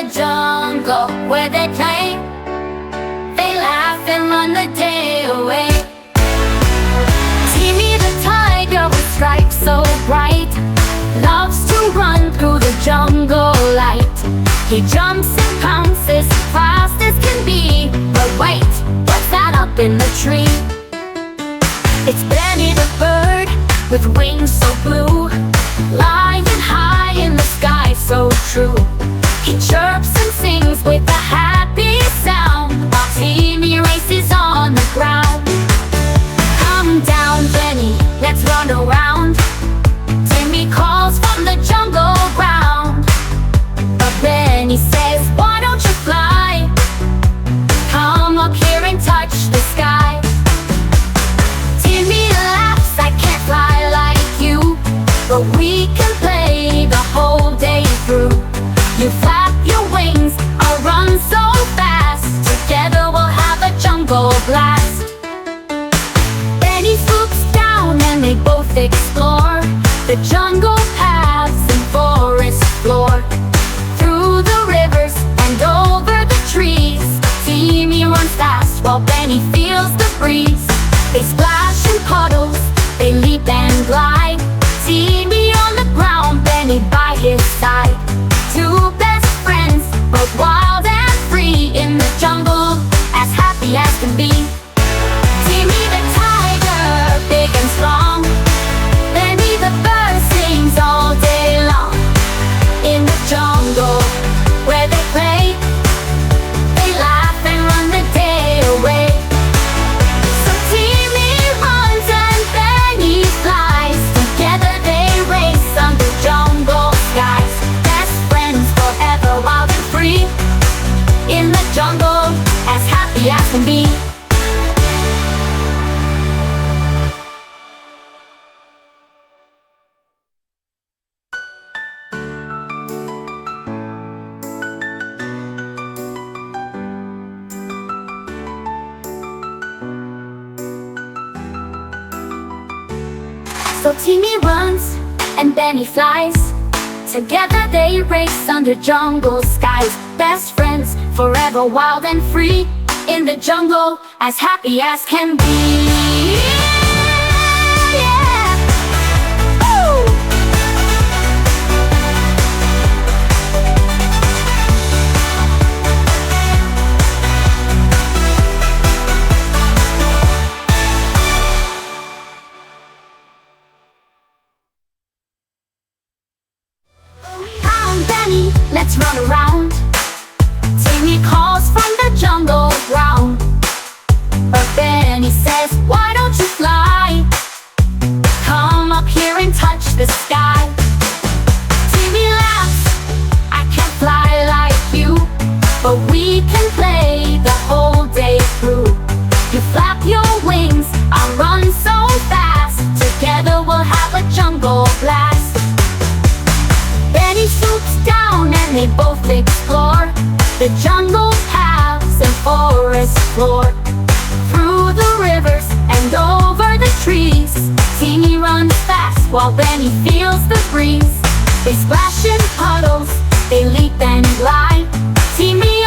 the jungle where they play. They laugh and run the day away. Timi the tiger with stripes so bright loves to run through the jungle light. He jumps and pounces fast as can be. But wait, what's that up in the tree? It's Benny the bird with wings so blue, lying high in the sky so true. He chirps and sings with a happy sound while Timi races on the ground. Come down, Benny, let's run around. Timi calls from the jungle ground. But Benny says, why don't you fly? Come up here and touch the sky. Timi laughs, I can't fly like you, but we can play the whole day through. You flap your wings, I'll run so fast. Together we'll have a jungle blast. Benny swoops down and they both explore the jungle paths and forest floor. Through the rivers and over the trees, Timi runs fast while Benny feels the breeze. They splash in puddles, they leap and glide. Timi on the ground, Benny by his side. Two best friends, both wild and free in the jungle, as happy as can be. Timi the tiger, big and strong. Benny the bird sings all day long. In the jungle where they play, they laugh and run the day away. So Timi runs and Benny flies. Together they race under jungle skies. Best friends forever, wild and free. In the jungle, as happy as can be. So Timi runs and Benny flies. Together they race under jungle skies. Best friends forever, wild and free. In the jungle, as happy as can be. Yeah. Woo! Benny, let's run around. Timi calls from the jungle ground. But Benny says, why don't you fly? Come up here and touch the sky. Timi laughs, I can't fly like you, but we can play the whole day through. You flap your wings, I'll run so fast. Together we'll have a jungle blast. Benny swoops down and they both explore the jungle paths and forest floor. Through the rivers and over the trees, Timi runs fast while Benny feels the breeze. They splash in puddles, they leap and glide. Timi